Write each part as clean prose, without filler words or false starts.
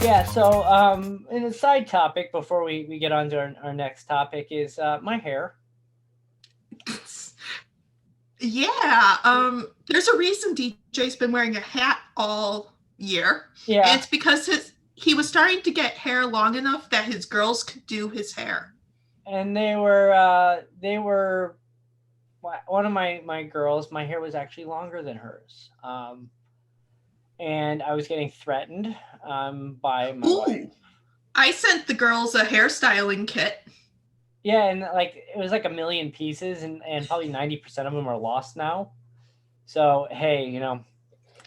Yeah, so in a side topic before we get on to our next topic is my hair. Yeah, there's a reason DJ's been wearing a hat all year. And Yeah, it's because he was starting to get hair long enough that his girls could do his hair. and they were one of my girls. My hair was actually longer than hers, and I was getting threatened by my wife. Ooh, I sent the girls a hairstyling kit. Yeah, and like it was like a million pieces, and probably 90% of them are lost now. So hey,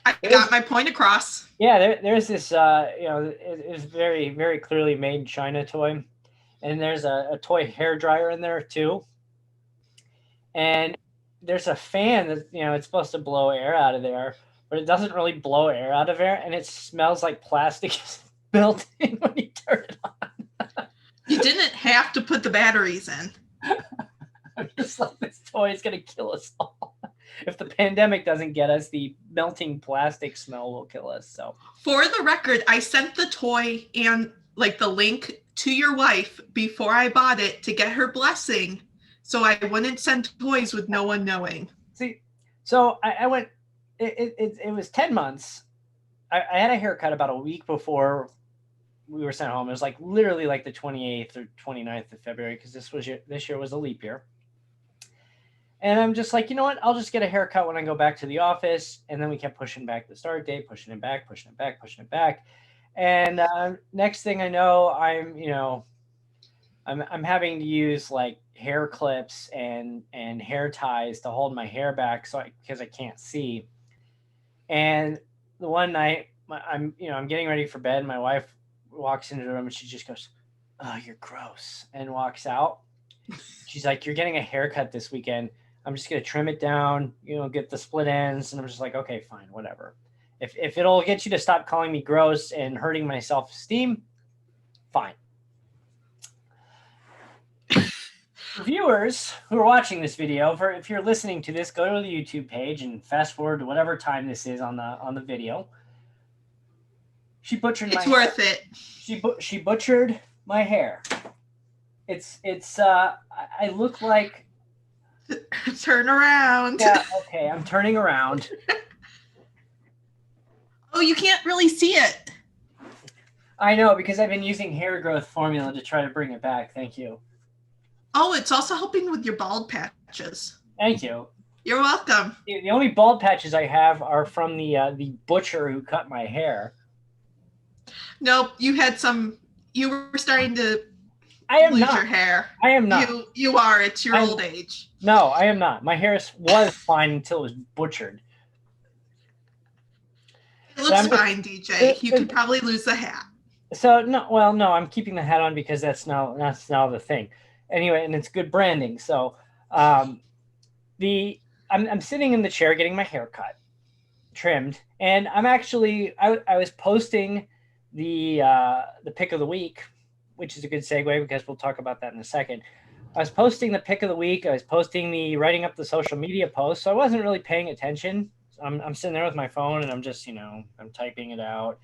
I there's got my point across. yeah, there's this it's very clearly made in China toy, and there's a toy hair dryer in there too, and there's a fan that it's supposed to blow air out of there, but it doesn't really blow air out of there, and it smells like plastic is built in when you turn it on. You didn't have to put the batteries in. I'm just like, this toy is gonna kill us all. If the pandemic doesn't get us, the melting plastic smell will kill us. So For the record, I sent the toy and like the link to your wife before I bought it to get her blessing, so I wouldn't send toys with no one knowing. see, so I went. It was 10 months. I had a haircut about a week before we were sent home. It was like literally like the 28th or 29th of February because this year was a leap year. And I'm just like, you know what? I'll just get a haircut when I go back to the office. And then we kept pushing back the start date, pushing it back, pushing it back, pushing it back. And next thing I know, I'm having to use like hair clips and hair ties to hold my hair back because I can't see. And the one night I'm getting ready for bed. And my wife walks into the room and she just goes, "Oh, you're gross," and walks out. She's like, "You're getting a haircut this weekend. I'm just gonna trim it down, get the split ends." And I'm just like, "Okay, fine, whatever. If it'll get you to stop calling me gross and hurting my self esteem, fine." Viewers who are watching this video, if you're listening to this, go to the YouTube page and fast forward to whatever time this is on the video. She butchered my It's hair. worth it. She butchered my hair. I look like Turn around. yeah, okay, I'm turning around. Oh, you can't really see it. I know because I've been using hair growth formula to try to bring it back. Thank you. Oh, it's also helping with your bald patches. Thank you. You're welcome. The only bald patches I have are from the butcher who cut my hair. Nope, you had some. You were starting to I am lose not. your hair. I am not. You are. It's your old age. No, I am not. My hair was fine until it was butchered. It looks fine, DJ. You could probably lose the hat. So no, I'm keeping the hat on because that's now the thing. Anyway, and it's good branding. So, I'm sitting in the chair getting my hair cut, trimmed, and I'm actually I was posting the pick of the week, which is a good segue because we'll talk about that in a second. I was posting the pick of the week. I was posting writing up the social media post. So I wasn't really paying attention. I'm sitting there with my phone and I'm just, I'm typing it out.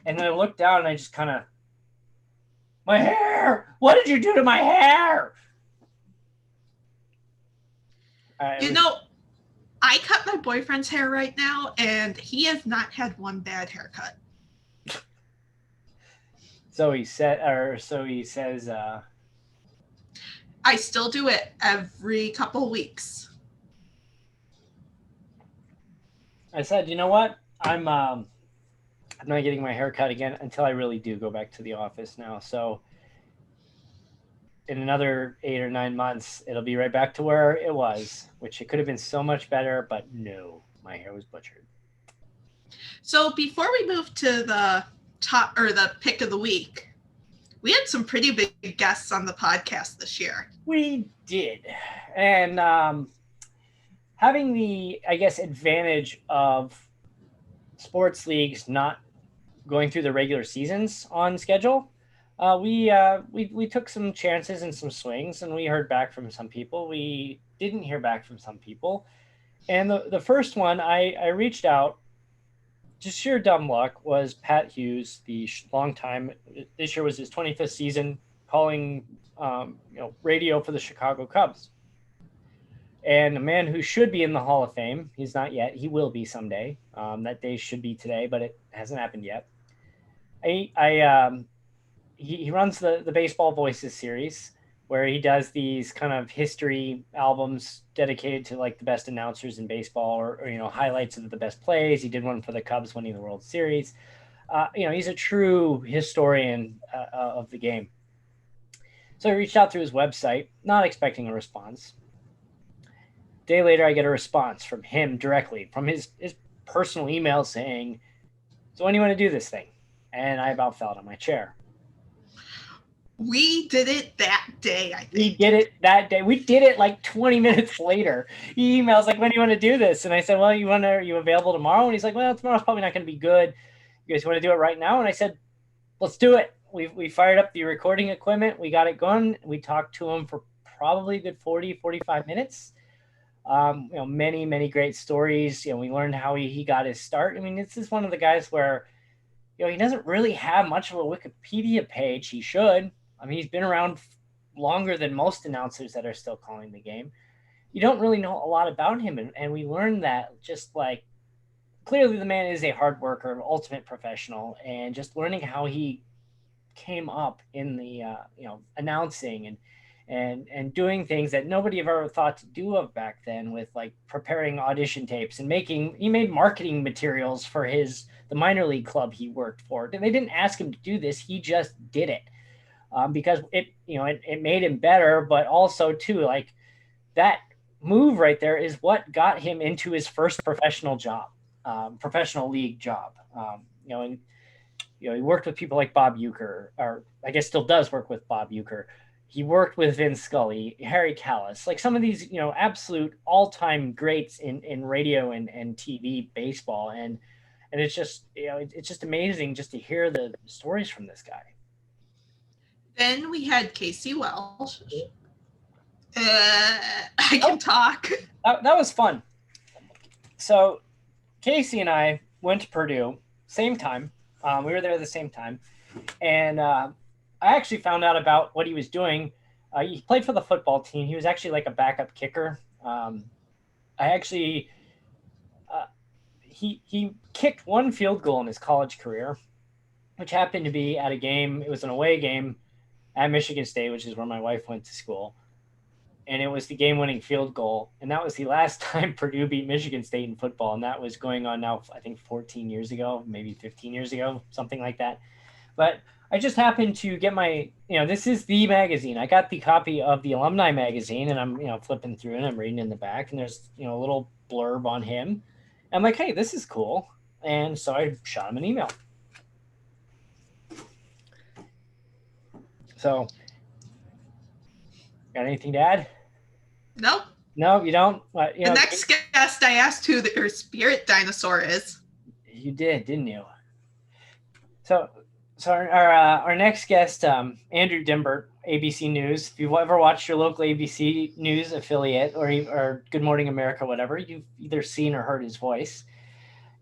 And then I looked down and I just kind of, my hair, what did you do to my hair? I cut my boyfriend's hair right now and he has not had one bad haircut. So he says, I still do it every couple weeks. I said, you know what? I'm not getting my hair cut again until I really do go back to the office now. So in another 8 or 9 months, it'll be right back to where it was, which it could have been so much better, but no, my hair was butchered. So before we move to the top or the pick of the week, we had some pretty big guests on the podcast this year. We did. And having the, I guess, advantage of sports leagues not going through the regular seasons on schedule, we took some chances and some swings, and we heard back from some people. We didn't hear back from some people. And the first one, I reached out just sheer dumb luck was Pat Hughes, the long time. This year was his 25th season calling, radio for the Chicago Cubs. And a man who should be in the Hall of Fame, he's not yet. He will be someday. That day should be today, but it hasn't happened yet. He runs the Baseball Voices series, where he does these kind of history albums dedicated to like the best announcers in baseball, or highlights of the best plays. He did one for the Cubs winning the World Series. He's a true historian of the game. So I reached out through his website, not expecting a response. A day later, I get a response from him directly, from his personal email saying, "So when do you want to do this thing?" And I about fell out of my chair. We did it that day, I think. We did it that day. We did it like 20 minutes later. He emails like, "When do you want to do this?" And I said, "Well, are you available tomorrow?" And he's like, "Well, tomorrow's probably not going to be good. You guys want to do it right now?" And I said, "Let's do it." We fired up the recording equipment. We got it going. We talked to him for probably a good 40, 45 minutes. Many, many great stories. We learned how he got his start. I mean, this is one of the guys where, he doesn't really have much of a Wikipedia page. He should. I mean, he's been around longer than most announcers that are still calling the game. You don't really know a lot about him. And we learned that just like, clearly the man is a hard worker, ultimate professional, and just learning how he came up in the, announcing and doing things that nobody ever thought to do of back then, with like preparing audition tapes and he made marketing materials for the minor league club he worked for. They didn't ask him to do this. He just did it. Because it made him better, but also too, like, that move right there is what got him into his first professional job, professional league job. He worked with people like Bob Uecker, or I guess still does work with Bob Uecker. He worked with Vin Scully, Harry Kalas, like some of these, absolute all-time greats in radio and TV baseball. And it's just, it's just amazing just to hear the stories from this guy. Then we had Casey Welch. I can talk. That was fun. So Casey and I went to Purdue, same time. We were there at the same time. And I actually found out about what he was doing. He played for the football team. He was actually like a backup kicker. He kicked one field goal in his college career, which happened to be at a game. It was an away game at Michigan State, which is where my wife went to school. And it was the game-winning field goal. And that was the last time Purdue beat Michigan State in football. And that was going on now, I think 14 years ago, maybe 15 years ago, something like that. But I just happened to get this is the magazine. I got the copy of the alumni magazine, and I'm, flipping through it. I'm reading in the back, and there's, a little blurb on him. And I'm like, hey, this is cool. And so I shot him an email. So, got anything to add? Nope. No, you don't? The next guest, I asked who their spirit dinosaur is. You did, didn't you? So our next guest, Andrew Dymburt, ABC News. If you've ever watched your local ABC News affiliate or Good Morning America, whatever, you've either seen or heard his voice.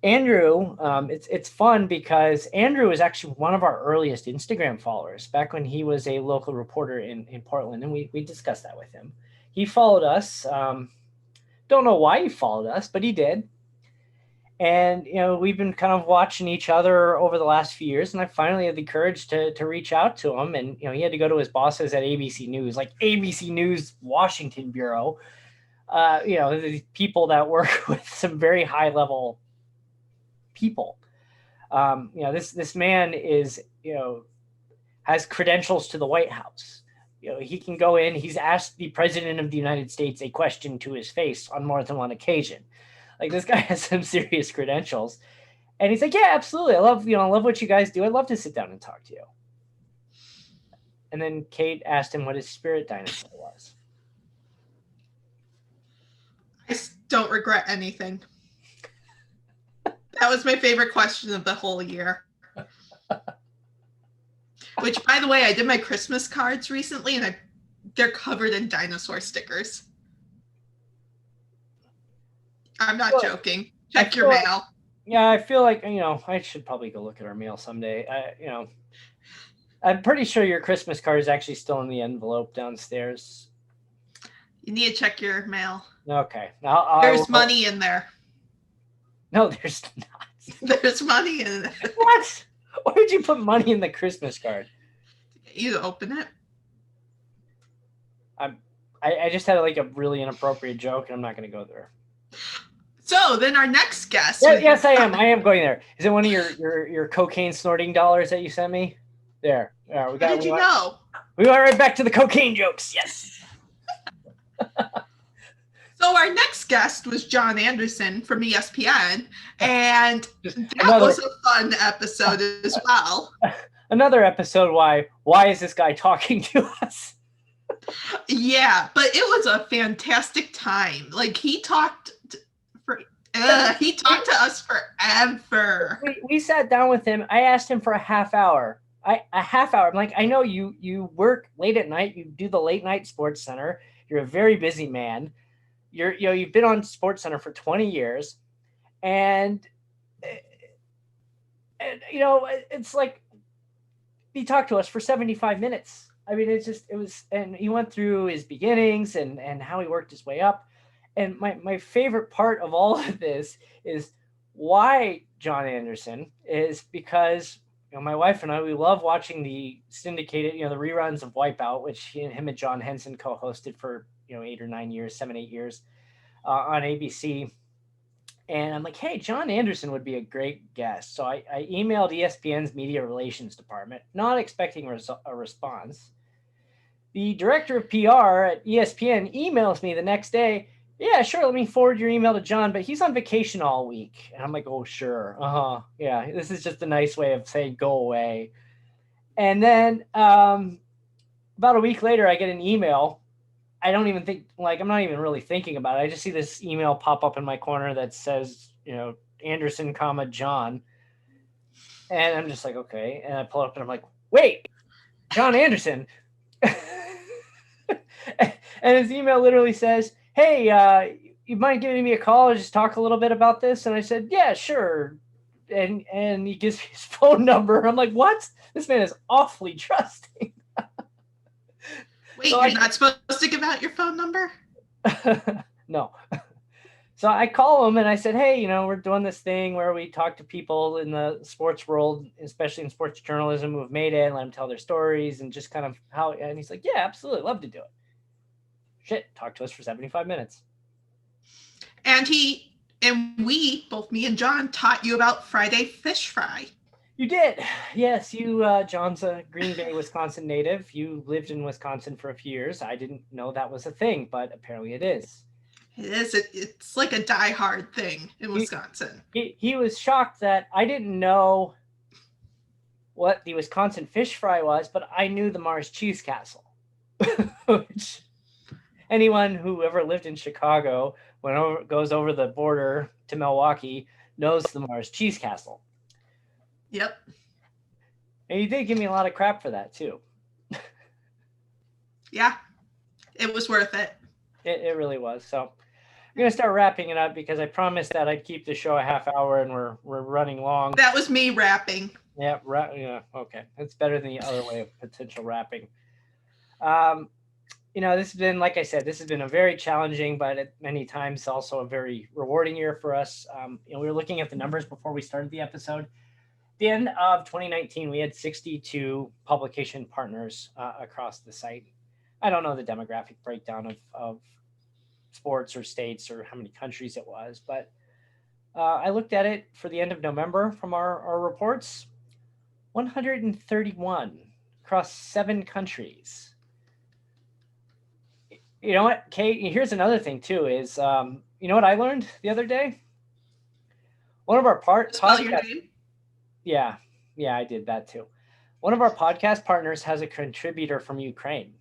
Andrew, it's fun because Andrew was actually one of our earliest Instagram followers back when he was a local reporter in Portland, and we discussed that with him. He followed us. Don't know why he followed us, but he did. And, we've been kind of watching each other over the last few years, and I finally had the courage to reach out to him. And, he had to go to his bosses at ABC News, like ABC News Washington Bureau, the people that work with some very high-level people. This man is, has credentials to the White House. He can go in. He's asked the president of the United States a question to his face on more than one occasion. Like, this guy has some serious credentials, and he's like, "Yeah, absolutely. I love what you guys do. I'd love to sit down and talk to you." And then Kate asked him what his spirit dinosaur was. I don't regret anything. That was my favorite question of the whole year. Which, by the way, I did my Christmas cards recently, and they're covered in dinosaur stickers. I'm not joking. Check your mail. Yeah, I feel like, I should probably go look at our mail someday. I'm pretty sure your Christmas card is actually still in the envelope downstairs. You need to check your mail. Okay. There's money in there. No, there's not. There's money in there. What? Why would you put money in the Christmas card? You open it. I just had like a really inappropriate joke, and I'm not going to go there. So then our next guest. Yes, I am. I am going there. Is it one of your cocaine snorting dollars that you sent me? There. How did you know? We went right back to the cocaine jokes. Yes. So our next guest was John Anderson from ESPN, and that was a fun episode as well. Another episode. Why is this guy talking to us? Yeah, but it was a fantastic time. Like he talked to us forever. We sat down with him. I asked him for a half hour. I'm like, I know you work late at night. You do the late night SportsCenter. You're a very busy man. You've been on SportsCenter for 20 years, and it's like he talked to us for 75 minutes. I mean, and he went through his beginnings and how he worked his way up. And my favorite part of all of this is why John Anderson is because, my wife and I, we love watching the syndicated, the reruns of Wipeout, which him and John Henson co-hosted for, 8 or 9 years, 7, 8 years on ABC. And I'm like, hey, John Anderson would be a great guest. So I emailed ESPN's media relations department, not expecting a response. The director of PR at ESPN emails me the next day. Yeah, sure. Let me forward your email to John, but he's on vacation all week. And I'm like, oh, sure. Yeah, this is just a nice way of saying go away. And then about a week later, I get an email. I don't even think, I'm not even really thinking about it. I just see this email pop up in my corner that says, Anderson, John. And I'm just like, okay. And I pull it up and I'm like, wait, John Anderson. And his email literally says, hey, you mind giving me a call or just talk a little bit about this? And I said, yeah, sure. And he gives me his phone number. I'm like, what? This man is awfully trusting. Wait, so you're not supposed to give out your phone number? No. So I call him and I said, hey, we're doing this thing where we talk to people in the sports world, especially in sports journalism, who have made it, and let them tell their stories and just kind of how, and he's like, yeah, absolutely. Love to do it. Shit, talk to us for 75 minutes. And we, both me and John, taught you about Friday Fish Fry. You did. Yes, John's a Green Bay, Wisconsin native. You lived in Wisconsin for a few years. I didn't know that was a thing, but apparently it is. It is. It's like a diehard thing in Wisconsin. He was shocked that I didn't know what the Wisconsin fish fry was, but I knew the Mars Cheese Castle. Which anyone who ever lived in Chicago, goes over the border to Milwaukee, knows the Mars Cheese Castle. Yep. And you did give me a lot of crap for that too. Yeah, it was worth it. It really was. So I'm going to start wrapping it up because I promised that I'd keep the show a half hour and we're running long. That was me rapping. Yeah. Okay. That's better than the other way of potential rapping. This has been, like I said, this has been a very challenging, but at many times also a very rewarding year for us. We were looking at the numbers before we started the episode. At the end of 2019, we had 62 publication partners across the site. I don't know the demographic breakdown of sports or states or how many countries it was, but I looked at it for the end of November from our reports, 131 across 7 countries. You know what, Kate? Here's another thing too is, you know what I learned the other day? One of our podcasts. Yeah, I did that too. One of our podcast partners has a contributor from Ukraine.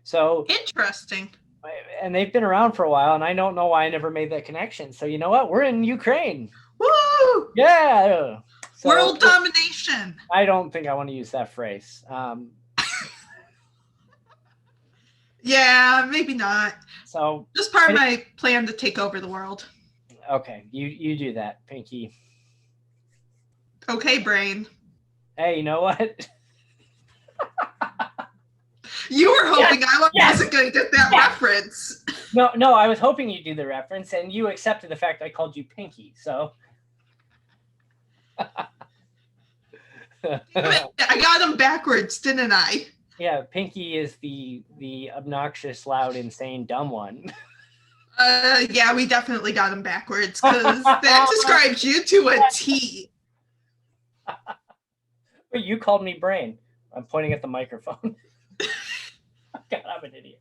So interesting. And they've been around for a while, and I don't know why I never made that connection. So you know what? We're in Ukraine. Woo! Yeah. So, world domination. I don't think I want to use that phrase. Yeah, maybe not. So just part of my plan to take over the world. Okay, you do that, Pinky. Okay, brain. Hey, you know what? You were hoping I wasn't Yes! going to get that reference. No, I was hoping you'd do the reference, and you accepted the fact I called you Pinky, so. I got him backwards, didn't I? Yeah, Pinky is the obnoxious, loud, insane, dumb one. Yeah, we definitely got him backwards because that describes you to a T. Wait, you called me brain. I'm pointing at the microphone. God, I'm an idiot.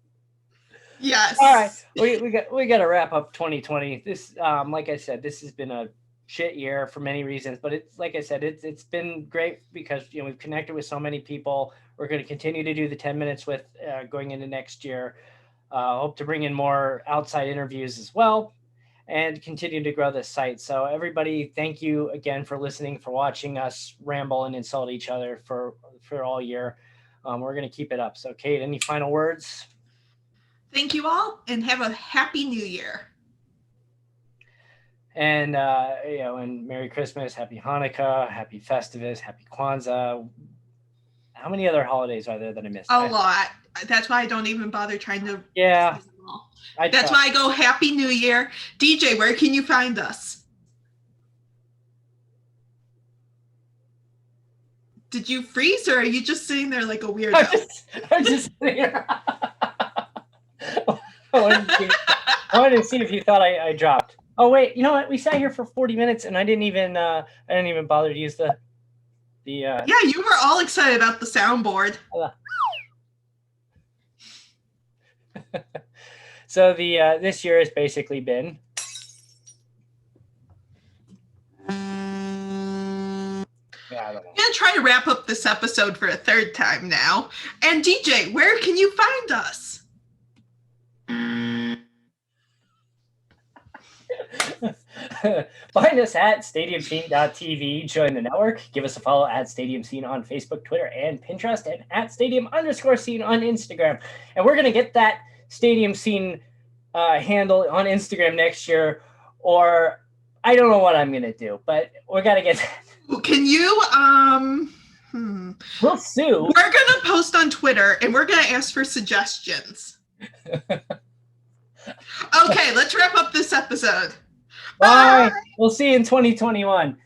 Yes. All right, we got to wrap up 2020. This, like I said, this has been a shit year for many reasons, but it's like I said, it's been great because we've connected with so many people. We're going to continue to do the 10 minutes with going into next year. Hope to bring in more outside interviews as well, and continue to grow this site. So everybody, thank you again for listening, for watching us ramble and insult each other for all year. We're going to keep it up. So Kate, any final words? Thank you all, and have a happy new year. And and Merry Christmas, Happy Hanukkah, Happy Festivus, Happy Kwanzaa. How many other holidays are there that I missed? A lot. That's why I don't even bother trying to. Yeah. That's why I go Happy New Year. DJ, where can you find us? Did you freeze, or are you just sitting there like a weirdo? I'm just sitting here. I wanted to see if you thought I dropped. Oh wait, you know what? We sat here for 40 minutes and I didn't even bother to use the. Yeah, you were all excited about the soundboard. So this year has basically been. Yeah, I don't know. I'm gonna try to wrap up this episode for a third time now. And DJ, where can you find us? Find us at stadiumscene.tv. Join the network. Give us a follow at Stadium Scene on Facebook, Twitter, and Pinterest, and at Stadium_Scene on Instagram. And we're gonna get that Stadium Scene handle on Instagram next year, or I don't know what I'm gonna do, but we gotta get that. Can you We'll sue. We're gonna post on Twitter and we're gonna ask for suggestions. Okay, let's wrap up this episode. Bye. We'll see you in 2021.